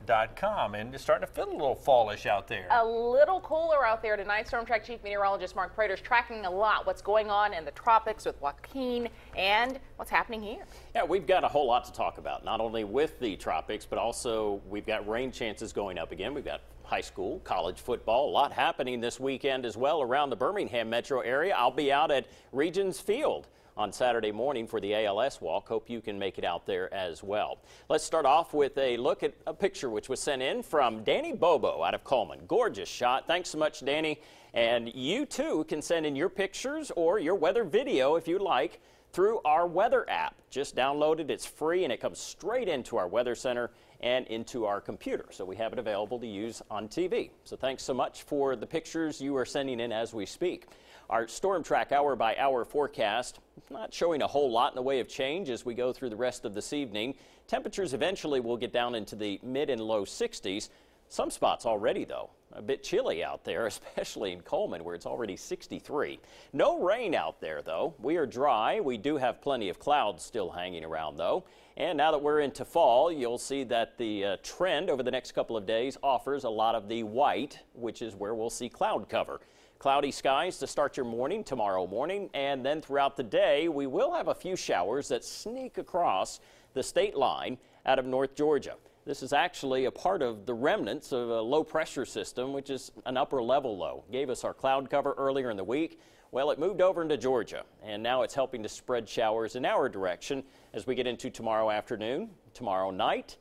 WIAT.com, and it's starting to feel a little fallish out there. A little cooler out there tonight. Storm Track Chief Meteorologist Mark Prater's tracking a lot what's going on in the tropics with Joaquin and what's happening here. Yeah, we've got a whole lot to talk about, not only with the tropics, but also we've got rain chances going up again. We've got high school, college football, a lot happening this weekend as well around the Birmingham metro area. I'll be out at Regions Field on Saturday morning for the ALS walk. Hope you can make it out there as well. Let's start off with a look at a picture which was sent in from Danny Bobo out of Coleman. Gorgeous shot. Thanks so much, Danny. And you too can send in your pictures or your weather video if you like through our weather app. Just download it. It's free and it comes straight into our weather center and into our computer. So we have it available to use on TV. So thanks so much for the pictures you are sending in as we speak. Our Storm Track hour-by-hour forecast not showing a whole lot in the way of change as we go through the rest of this evening. Temperatures eventually will get down into the mid and low 60s. Some spots already, though, a bit chilly out there, especially in Coleman, where it's already 63. No rain out there, though. We are dry. We do have plenty of clouds still hanging around, though. And now that we're into fall, you'll see that the trend over the next couple of days offers a lot of the white, which is where we'll see cloud cover. Cloudy skies to start your morning tomorrow morning, and then throughout the day we will have a few showers that sneak across the state line out of North Georgia. This is actually a part of the remnants of a low pressure system, which is an upper level low. Gave us our cloud cover earlier in the week. Well, it moved over into Georgia, and now it's helping to spread showers in our direction as we get into tomorrow afternoon, tomorrow night,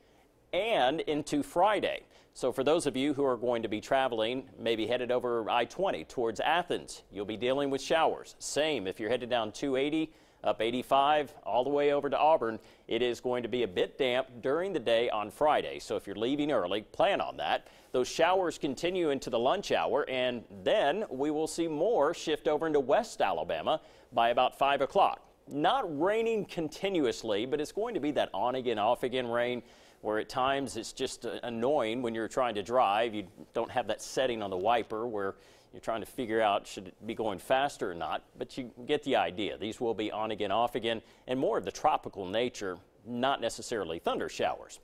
and into Friday. So for those of you who are going to be traveling, maybe headed over I-20 towards Athens, you'll be dealing with showers. Same if you're headed down 280, up 85, all the way over to Auburn. It is going to be a bit damp during the day on Friday. So if you're leaving early, plan on that. Those showers continue into the lunch hour, and then we will see more shift over into West Alabama by about 5 o'clock. Not raining continuously, but it's going to be that on again, off again rain, where at times it's just annoying when you're trying to drive. You don't have that setting on the wiper where you're trying to figure out should it be going faster or not, but you get the idea. These will be on again, off again, and more of the tropical nature, not necessarily thunder showers.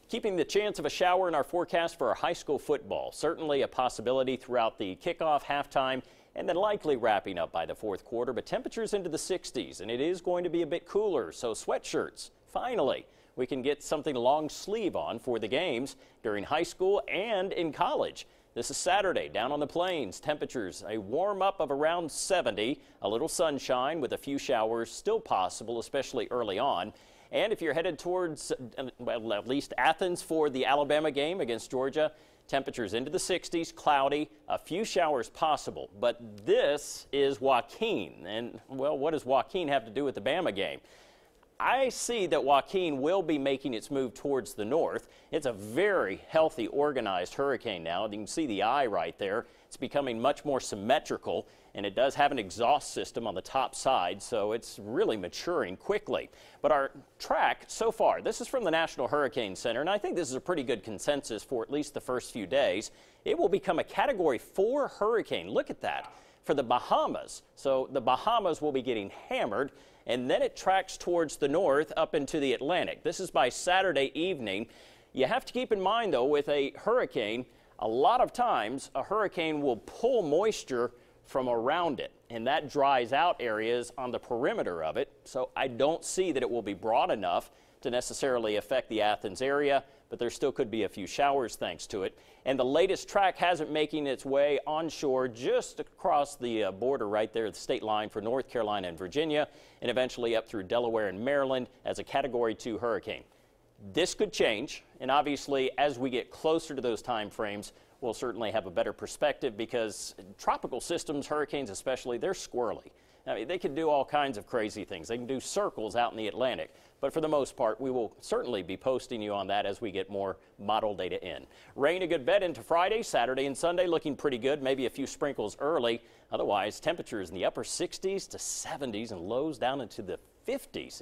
Keeping the chance of a shower in our forecast for our high school football. Certainly a possibility throughout the kickoff, halftime, and then likely wrapping up by the fourth quarter, but temperatures into the 60s, and it is going to be a bit cooler, so sweatshirts, finally. We can get something long sleeve on for the games during high school and in college. This is Saturday down on the plains. Temperatures a warm up of around 70, a little sunshine with a few showers still possible, especially early on. And if you're headed towards, well, at least Athens for the Alabama game against Georgia, temperatures into the 60s, cloudy, a few showers possible. But this is Joaquin. And, well, what does Joaquin have to do with the Bama game? I see that Joaquin will be making its move towards the north. It's a very healthy, organized hurricane now. You can see the eye right there. It's becoming much more symmetrical, and it does have an exhaust system on the top side, so it's really maturing quickly. But our track so far, this is from the National Hurricane Center, and I think this is a pretty good consensus for at least the first few days. It will become a Category 4 hurricane. Look at that. For the Bahamas. So the Bahamas will be getting hammered, and then it tracks towards the north up into the Atlantic. This is by Saturday evening. You have to keep in mind, though, with a hurricane, a lot of times a hurricane will pull moisture from around it, and that dries out areas on the perimeter of it. So I don't see that it will be broad enough to necessarily affect the Athens area, but there still could be a few showers thanks to it. And the latest track has it making its way onshore just across the border right there, the state line for North Carolina and Virginia, and eventually up through Delaware and Maryland as a Category 2 hurricane. This could change, and obviously as we get closer to those time frames, we'll certainly have a better perspective because tropical systems, hurricanes especially, they're squirrely. I mean, they can do all kinds of crazy things. They can do circles out in the Atlantic. But for the most part, we will certainly be posting you on that as we get more model data in. Rain a good bit into Friday, Saturday, and Sunday looking pretty good. Maybe a few sprinkles early. Otherwise, temperatures in the upper 60s to 70s and lows down into the 50s.